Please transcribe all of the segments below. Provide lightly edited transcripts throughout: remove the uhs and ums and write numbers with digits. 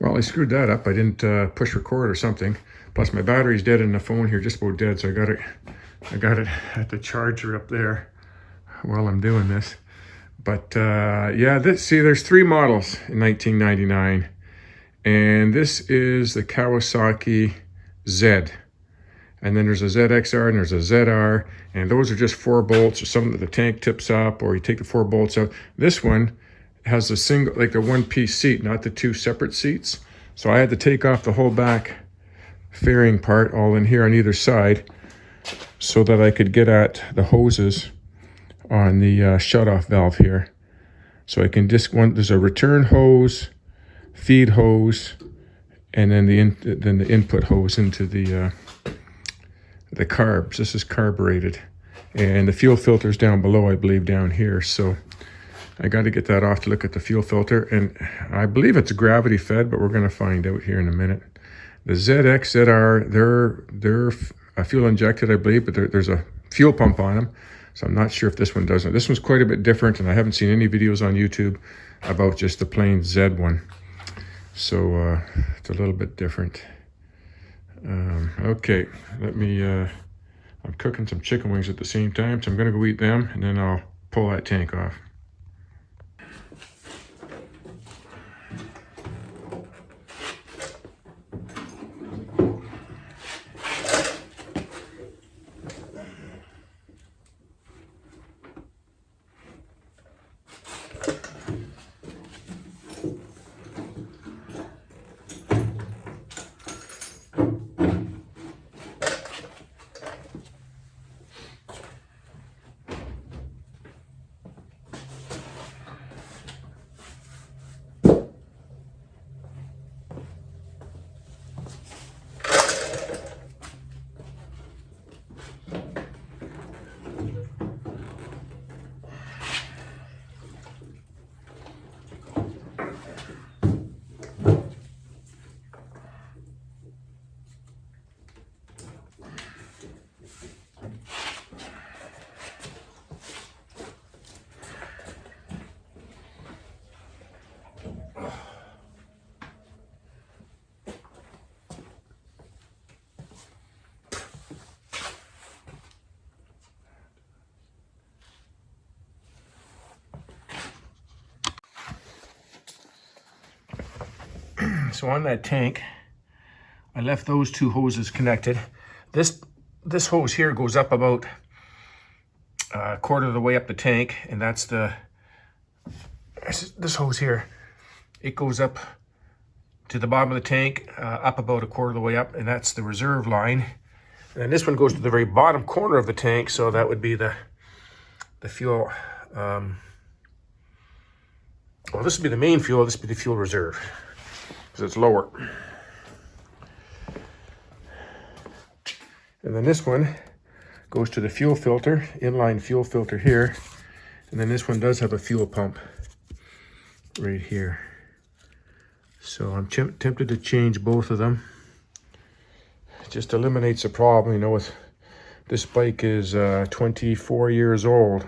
Well, I screwed that up. I didn't push record or something. Plus my battery's dead in the phone here, just about dead. So I got it at the charger up there while I'm doing this. But yeah, there's 3 models in 1999. And this is the Kawasaki Z. And then there's a ZXR and there's a ZR. And those are just 4 bolts or something that the tank tips up, or you take the 4 bolts out. This one has a single, like a 1-piece seat, not the 2 separate seats. So I had to take off the whole back fairing part all in here on either side so that I could get at the hoses on the shutoff valve here. So I can just there's a return hose, feed hose, and then the input hose into the carbs. This is carbureted, and the fuel filter's down below, I believe, down here. So I got to get that off to look at the fuel filter, and I believe it's gravity fed, but we're going to find out here in a minute. The ZX, ZR, they're fuel injected, I believe, but there's a fuel pump on them. So I'm not sure if this one doesn't. This one's quite a bit different, and I haven't seen any videos on YouTube about just the plain Z one. So it's a little bit different. Okay, let me, I'm cooking some chicken wings at the same time, so I'm gonna go eat them, and then I'll pull that tank off. So on that tank, I left those 2 hoses connected. This hose here goes up about a quarter of the way up the tank, and that's this hose here. It goes up to the bottom of the tank, up about a quarter of the way up, and that's the reserve line. And then this one goes to the very bottom corner of the tank, so that would be the fuel. Well, this would be the main fuel. This would be the fuel reserve, because it's lower. And then this one goes to the fuel filter, inline fuel filter here. And then this one does have a fuel pump right here. So I'm tempted to change both of them. It just eliminates the problem, you know, with this bike is 24 years old.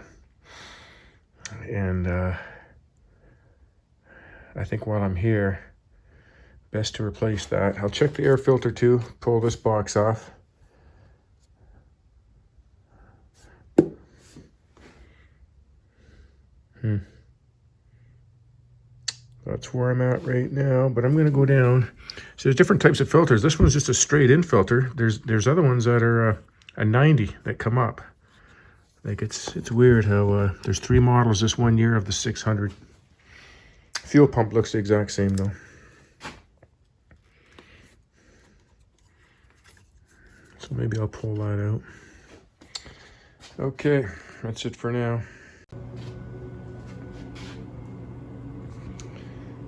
And I think while I'm here, best to replace that. I'll check the air filter too, pull this box off. That's where I'm at right now, but I'm going to go down. So there's different types of filters. This one's just a straight in filter. There's other ones that are a 90 that come up. Like it's weird how there's 3 models this one year of the 600. Fuel pump looks the exact same though. So maybe I'll pull that out. Okay, that's it for now.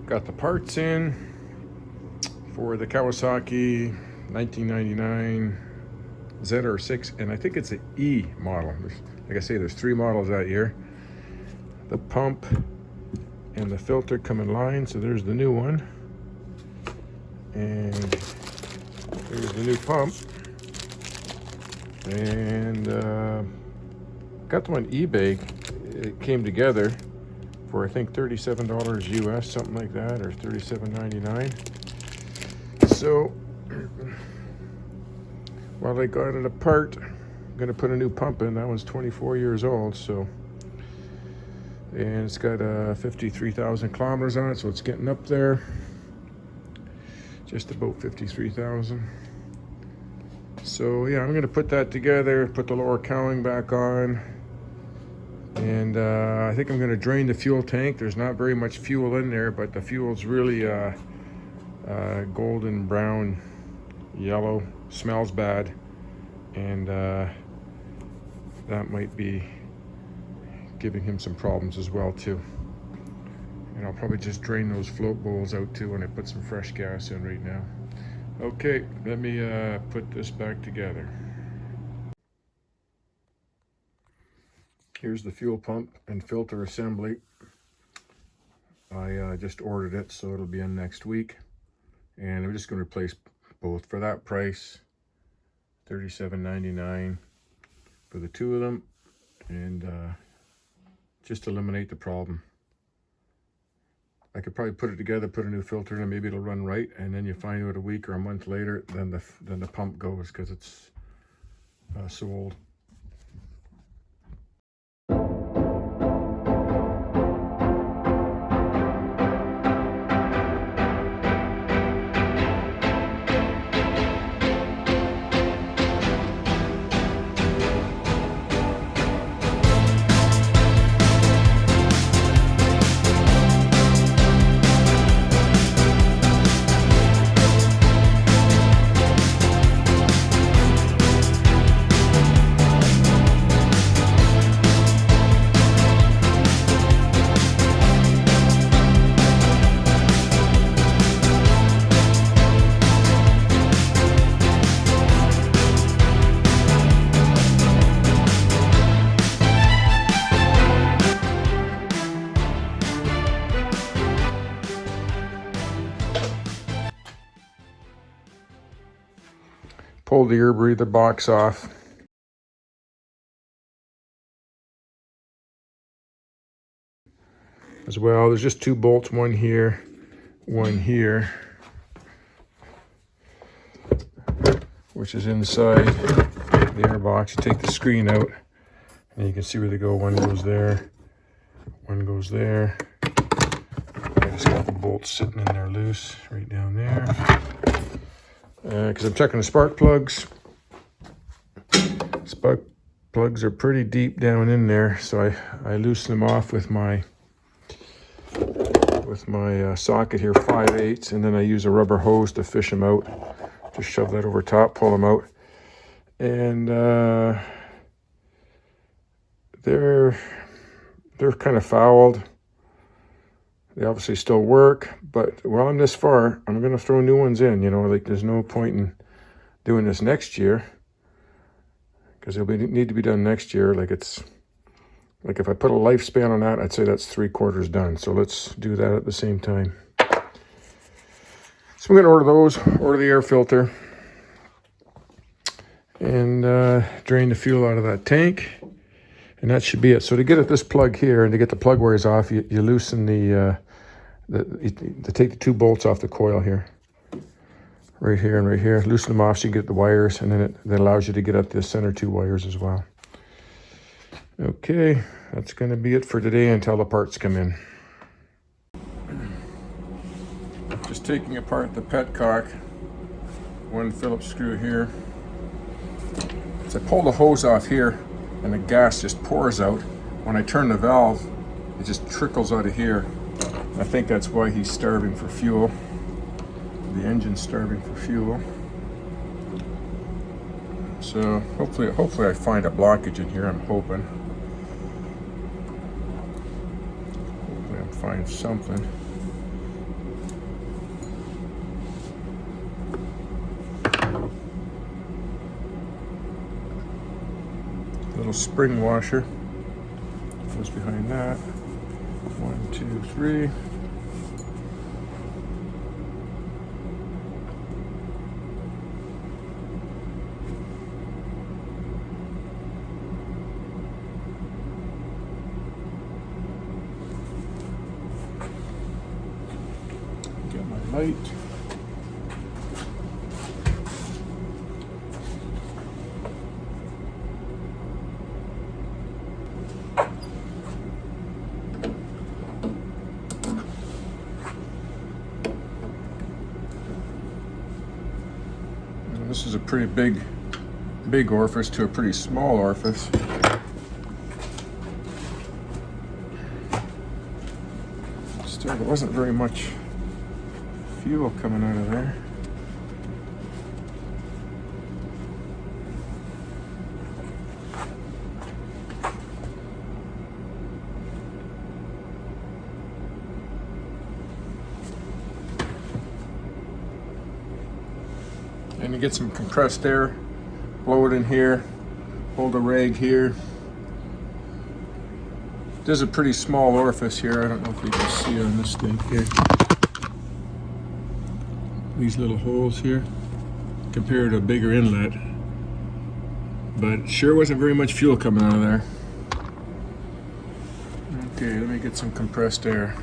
Got the parts in for the Kawasaki 1999 ZR6, and I think it's an E model. Like I say, there's 3 models that year. The pump and the filter come in line, so there's the new one. And there's the new pump. And got them on eBay. It came together for I think $37 US, something like that, or $37.99. So while I got it apart, I'm gonna put a new pump in. That one's 24 years old, so, and it's got 53,000 kilometers on it, so it's getting up there, just about 53,000. So yeah, I'm gonna put that together, put the lower cowling back on, and I think I'm gonna drain the fuel tank. There's not very much fuel in there, but the fuel's really golden brown, yellow, smells bad, and that might be giving him some problems as well too. And I'll probably just drain those float bowls out too when I put some fresh gas in right now. Okay, let me put this back together. Here's the fuel pump and filter assembly. I just ordered it, so it'll be in next week. And I'm just going to replace both for that price, $37.99 for the two of them, and just eliminate the problem. I could probably put it together, put a new filter in, and maybe it'll run right, and then you find out a week or a month later, then the pump goes because it's so old. Pull the air breather box off. As well, there's just two bolts, one here, which is inside the air box. You take the screen out and you can see where they go. One goes there, one goes there. I just got the bolts sitting in there loose right down there. Because I'm checking the spark plugs. Spark plugs are pretty deep down in there, so I loosen them off with my socket here, 5/8, and then I use a rubber hose to fish them out. Just shove that over top, pull them out, and they're kind of fouled. They obviously still work, but while I'm this far, I'm going to throw new ones in. You know, like there's no point in doing this next year because they'll need to be done next year. Like it's like if I put a lifespan on that, I'd say that's 3/4 done. So let's do that at the same time. So I'm going to order those, order the air filter, and drain the fuel out of that tank. And that should be it. So to get at this plug here and to get the plug wires off, you loosen you take the two bolts off the coil here, right here and right here. Loosen them off so you get the wires, and then it allows you to get at the center two wires as well. Okay, that's going to be it for today until the parts come in. Just taking apart the petcock, one Phillips screw here. So I pull the hose off here, and the gas just pours out. When I turn the valve, it just trickles out of here. I think that's why he's starving for fuel. The engine's starving for fuel. So hopefully I find a blockage in here, I'm hoping. Hopefully I'll find something. Little spring washer goes behind that. 1, 2, 3. Get my light. This is a pretty big orifice to a pretty small orifice. Still, there wasn't very much fuel coming out of there. And you get some compressed air, blow it in here, hold a rag here. There's a pretty small orifice here. I don't know if you can see on this thing here. These little holes here compared to a bigger inlet. But sure wasn't very much fuel coming out of there. Okay, let me get some compressed air.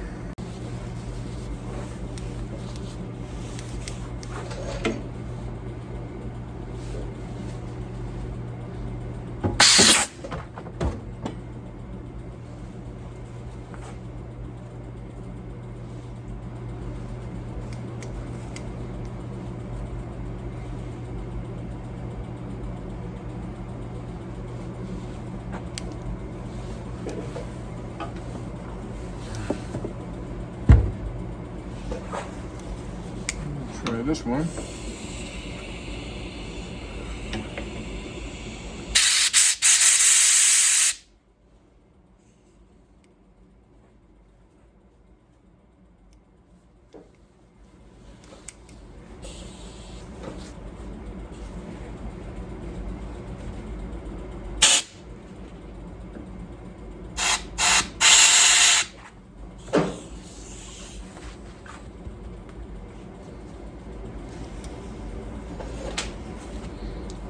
Try this one.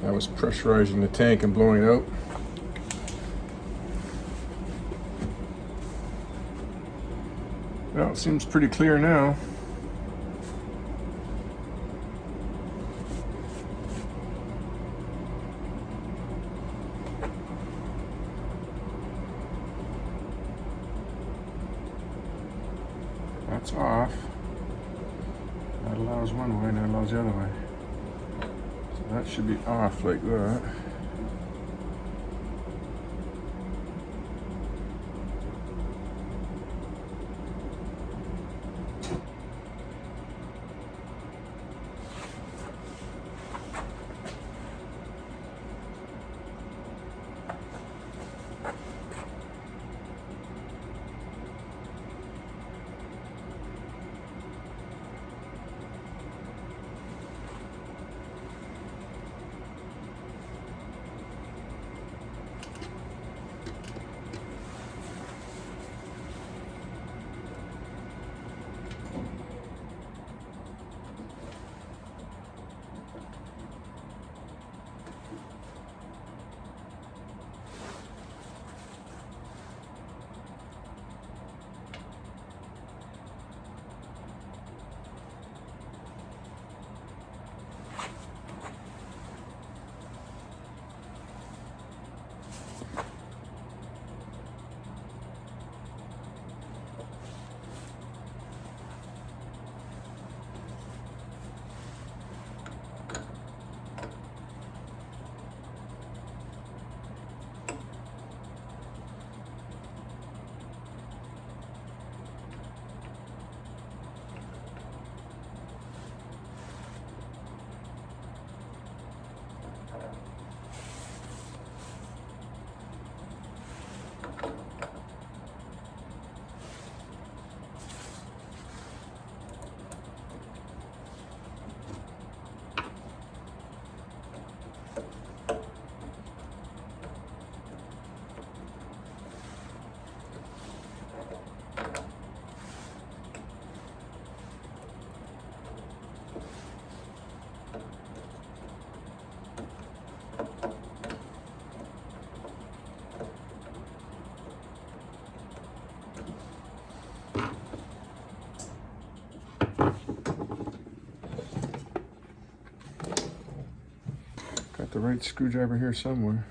I was pressurizing the tank and blowing it out. Well, it seems pretty clear now. That's off. That allows one way and that allows the other way. That should be off like that. Got the right screwdriver here somewhere.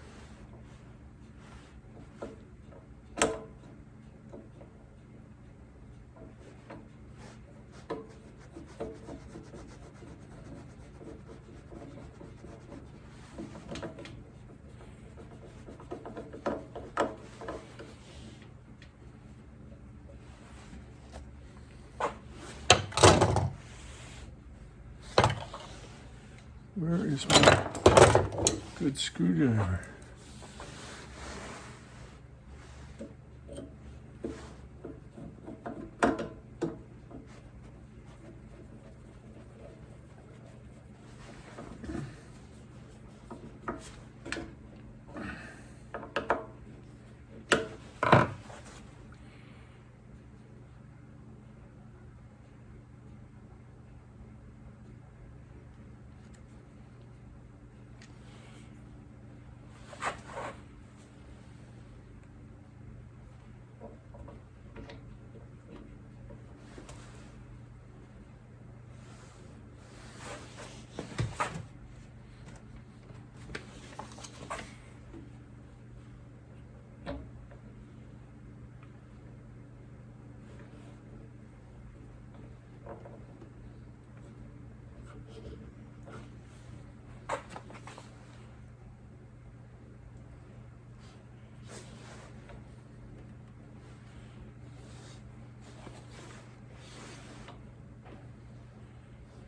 Where is my good screwdriver?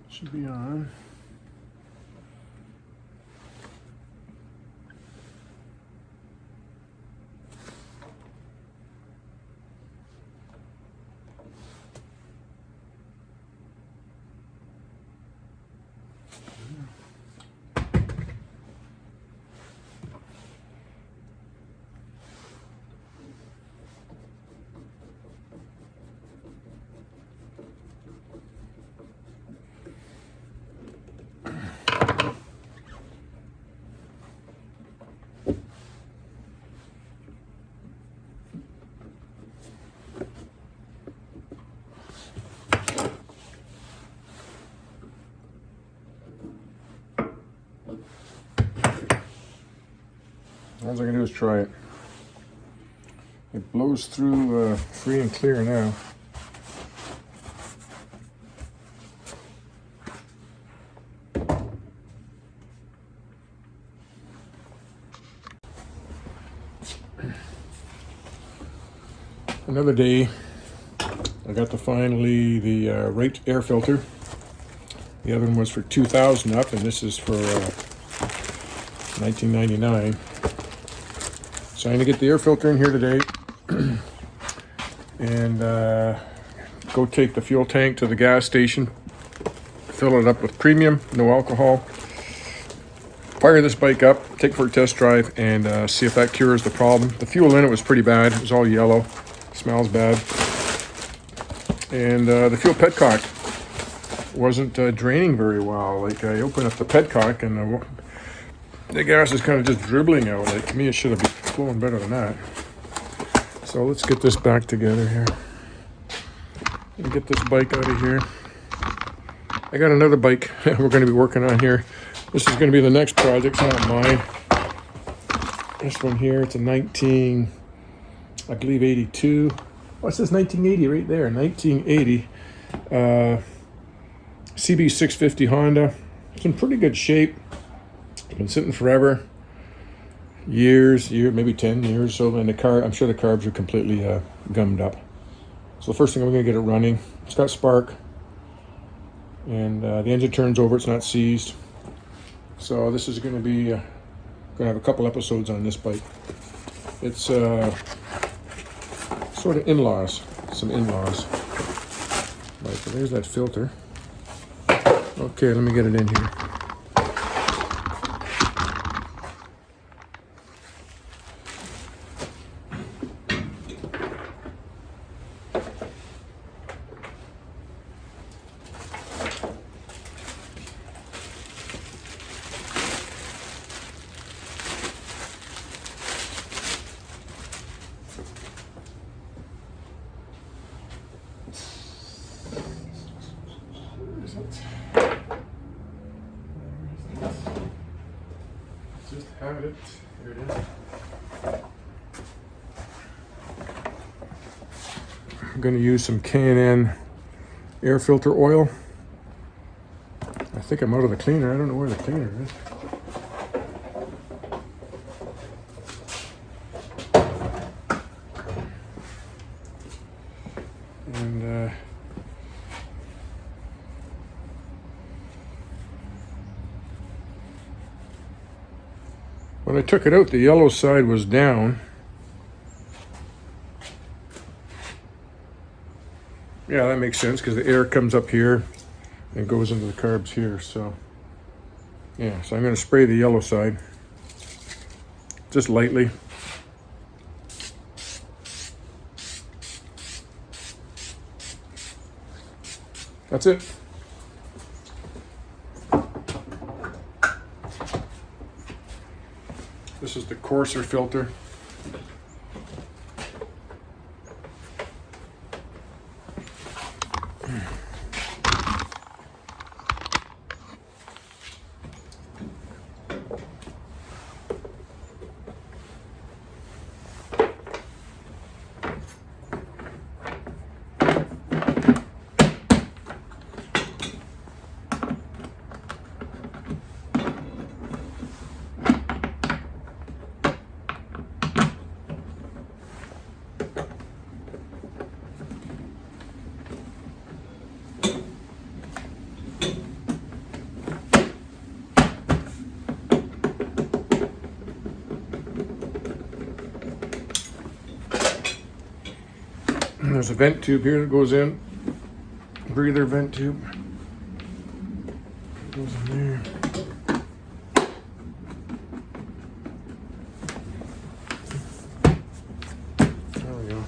Should be on. All I'm gonna do is try it. It blows through free and clear now. Another day, I got to finally the right air filter. The other one was for 2000 up, and this is for 1999. So I'm gonna get the air filter in here today and go take the fuel tank to the gas station, fill it up with premium, no alcohol, fire this bike up, take it for a test drive, and see if that cures the problem. The fuel in it was pretty bad. It was all yellow, smells bad. And the fuel petcock wasn't draining very well. Like, I opened up the petcock and the gas is kind of just dribbling out. Like, to me, it should have been flowing better than that. So let's get this back together here and get this bike out of here. I got another bike we're going to be working on here. This is going to be the next project. It's not mine. This one here, it's a 19, I believe 82. Oh, it says 1980 right there. 1980 CB650 Honda. It's in pretty good shape. It's been sitting forever. Years, maybe 10 years. So in the car, I'm sure the carbs are completely gummed up. So the first thing, I'm going to get it running. It's got spark. And the engine turns over. It's not seized. So this is going to be, going to have a couple episodes on this bike. It's sort of in-laws, some in-laws. Right, so there's that filter. Okay, let me get it in here. Just have it. Here it is. I'm going to use some K&N air filter oil. I think I'm out of the cleaner. I don't know where the cleaner is. And When I took it out, the yellow side was down. Yeah, that makes sense because the air comes up here and goes into the carbs here. So yeah, so I'm going to spray the yellow side just lightly. That's it. This is the coarser filter. And there's a vent tube here that goes in. Breather vent tube. Goes in there. There we go.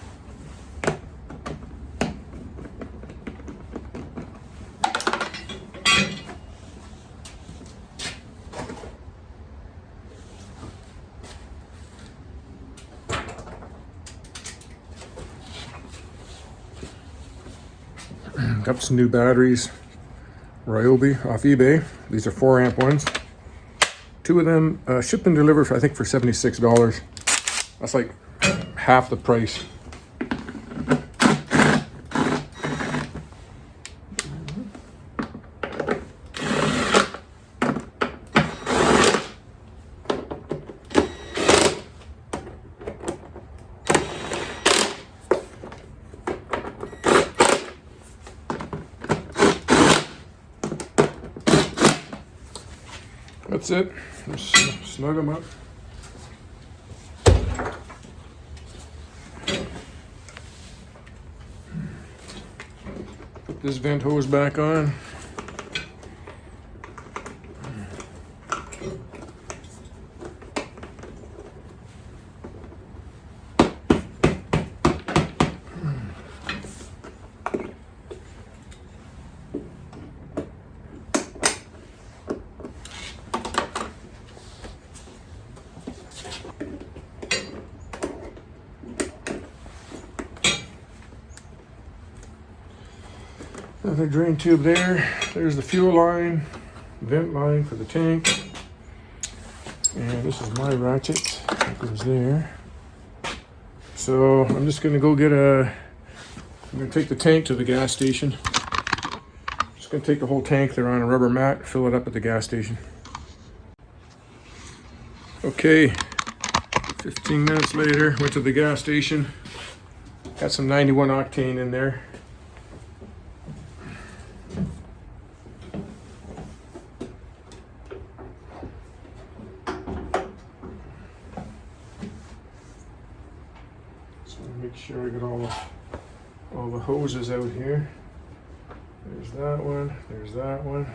Got some new batteries, Ryobi off eBay. These are 4 amp ones. 2 of them shipped and delivered for, I think, for $76. That's like half the price. That's it. Just snug them up. Put this vent hose back on. Another drain tube there. There's the fuel line, vent line for the tank. And this is my ratchet that goes there. So I'm just gonna go get I'm gonna take the tank to the gas station. Just gonna take the whole tank there on a rubber mat, fill it up at the gas station. Okay, 15 minutes later, went to the gas station. Got some 91 octane in there. Make sure I get all the hoses out here. There's that one, there's that one.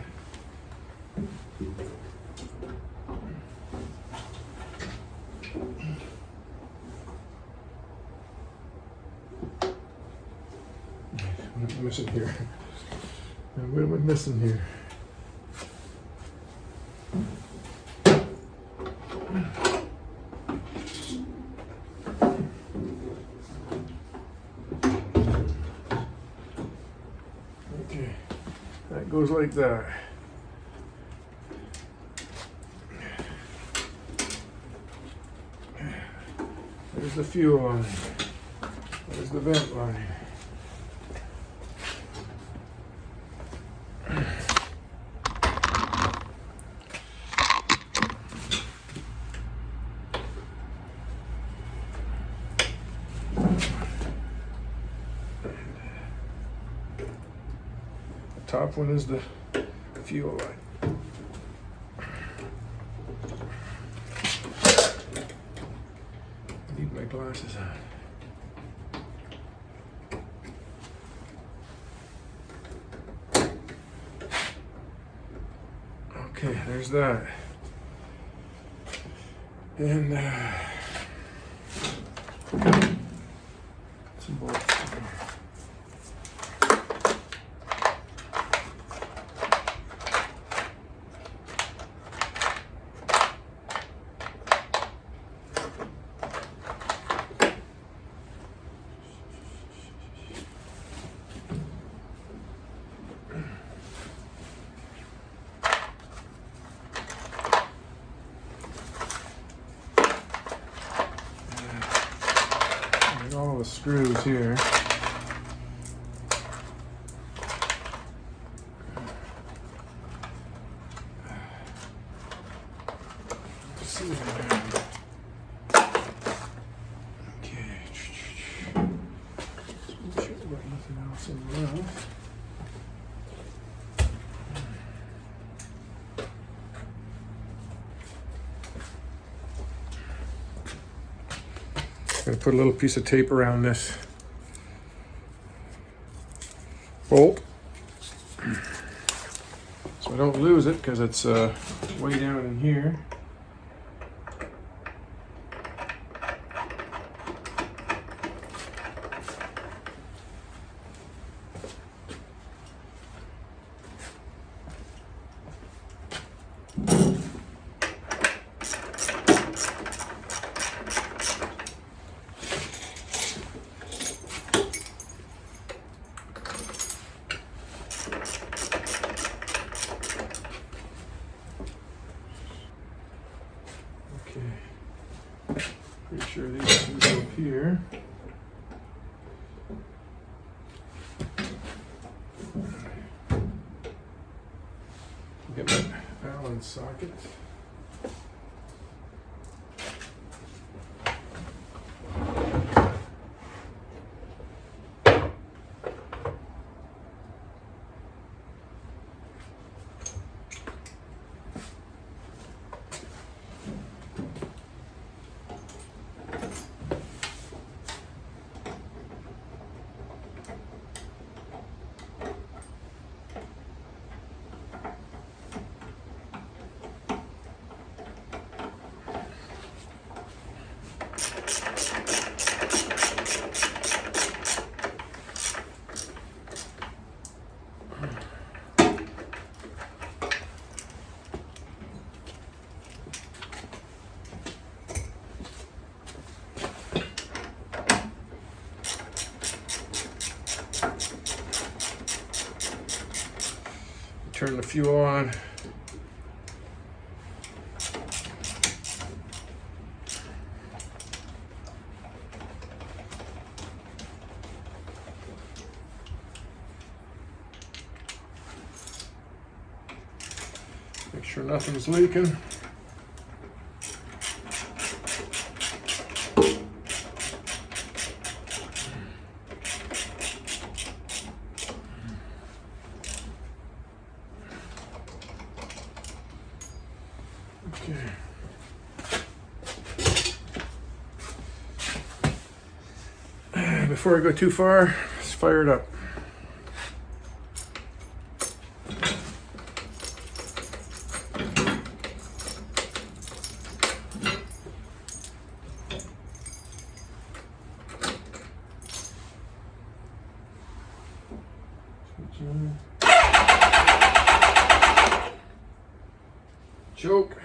What am I missing here? What am I missing here? That goes like that. There's the fuel line. There's the vent line. Top one is the fuel line. glasses on. Okay, there's that. And some bolts. All the screws here. Let's see what I have. Okay. Make sure I've got nothing else in the room. I'm going to put a little piece of tape around this bolt so I don't lose it, because it's way down in here. Pretty sure these two go up here. Get my Allen socket. Turn the fuel on. Make sure nothing's leaking. Before I go too far, let's fire it up. Choke.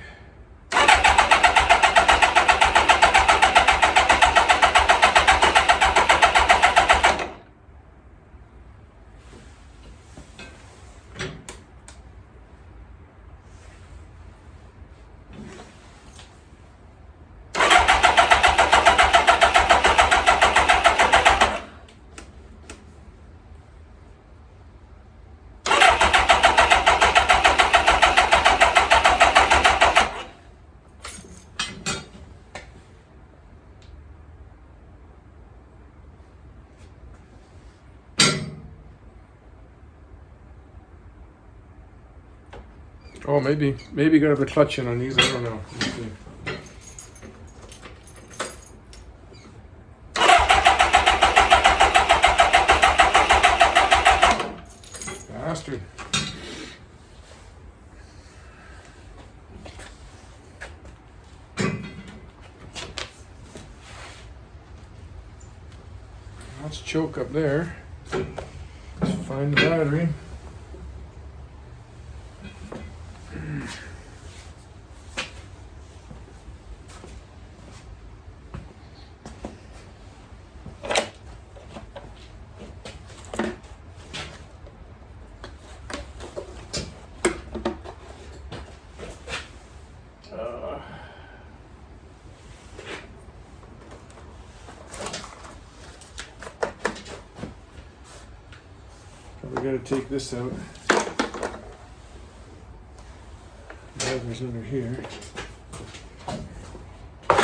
Oh, maybe you gotta have the clutch in on these. I don't know. Let's see. Let's choke up there. Let's find the battery. We gotta take this out. Battery's under here. I'm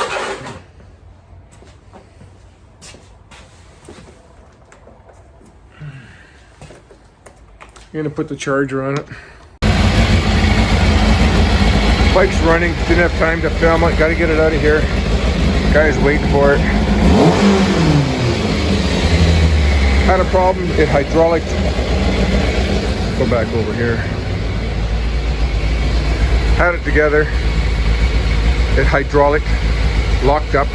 gonna put the charger on it. Bike's running, didn't have time to film it, gotta get it out of here. Guy's waiting for it. Had a problem, it hydraulic. Go back over here. Had it together. It hydraulic, locked up.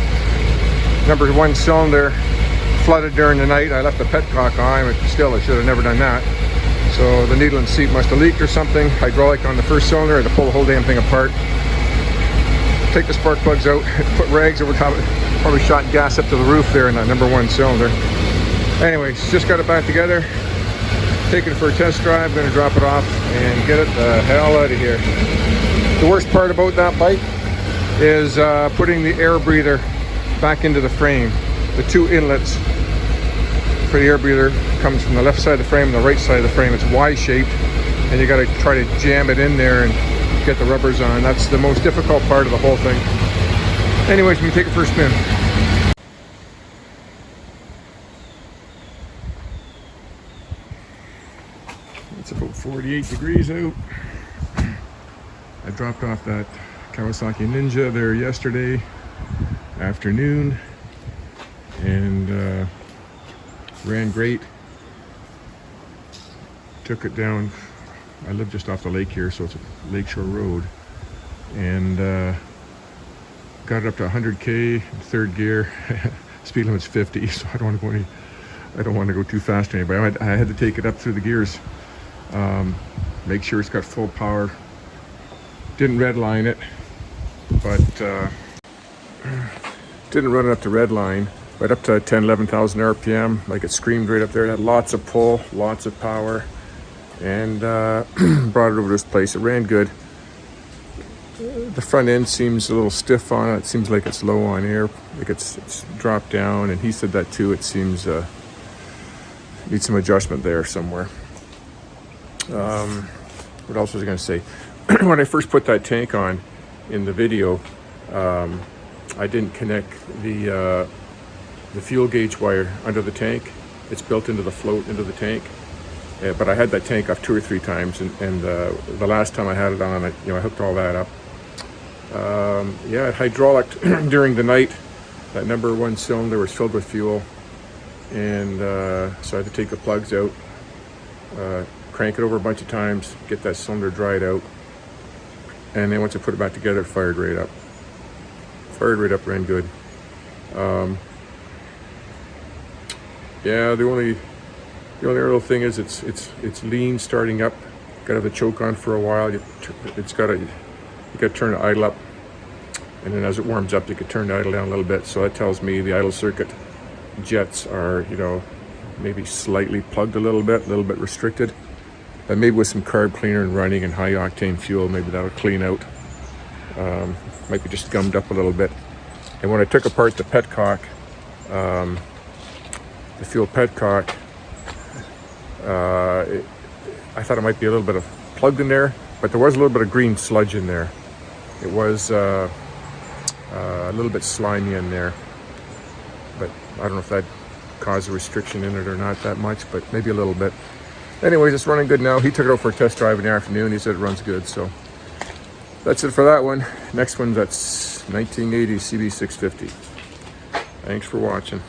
Number one cylinder flooded during the night. I left the petcock on, but still I should have never done that. So the needle and seat must have leaked or something. Hydraulic on the first cylinder, I had to pull the whole damn thing apart. Take the spark plugs out, put rags over top of it. Probably shot gas up to the roof there in that number one cylinder. Anyways, just got it back together. Taking it for a test drive, gonna drop it off and get it the hell out of here. The worst part about that bike is putting the air breather back into the frame. The two inlets for the air breather comes from the left side of the frame and the right side of the frame. It's Y-shaped, and you gotta try to jam it in there and get the rubbers on. That's the most difficult part of the whole thing. Anyways, I'm gonna take it for a spin. It's about 48 degrees out. I dropped off that Kawasaki Ninja there yesterday afternoon and ran great. Took it down. I live just off the lake here, so it's a lakeshore road, and got it up to 100k in third gear. Speed limit's 50, so I don't want to go too fast or anybody. I had to take it up through the gears. Make sure it's got full power. Didn't redline it, but didn't run it up to redline, but up to 11,000 RPM. Like it screamed right up there. It had lots of pull, lots of power, and brought it over to this place. It ran good. The front end seems a little stiff on it. It seems like it's low on air, like it's dropped down, and he said that too. It seems needs some adjustment there somewhere. What else was I going to say? When I first put that tank on in the video, I didn't connect the fuel gauge wire under the tank. It's built into the float into the tank. But I had that tank off 2 or 3 times, and the last time I had it on, I hooked all that up. Yeah, it hydraulic during the night. That number one cylinder was filled with fuel, and so I had to take the plugs out, crank it over a bunch of times, get that cylinder dried out, and then once I put it back together, it fired right up. Ran good. Yeah, the only real thing is it's lean starting up. Got to have the choke on for a while. You got to turn the idle up, and then as it warms up, you can turn the idle down a little bit. So that tells me the idle circuit jets are, maybe slightly plugged a little bit restricted. But maybe with some carb cleaner and running and high octane fuel, maybe that'll clean out. Might be just gummed up a little bit. And when I took apart the petcock, the fuel petcock, I thought it might be a little bit of plugged in there, but there was a little bit of green sludge in there. It was a little bit slimy in there, but I don't know if that caused a restriction in it or not that much, but maybe a little bit. Anyways, it's running good now. He took it out for a test drive in the afternoon. He said it runs good, so that's it for that one. Next one, that's 1980 CB650. Thanks for watching.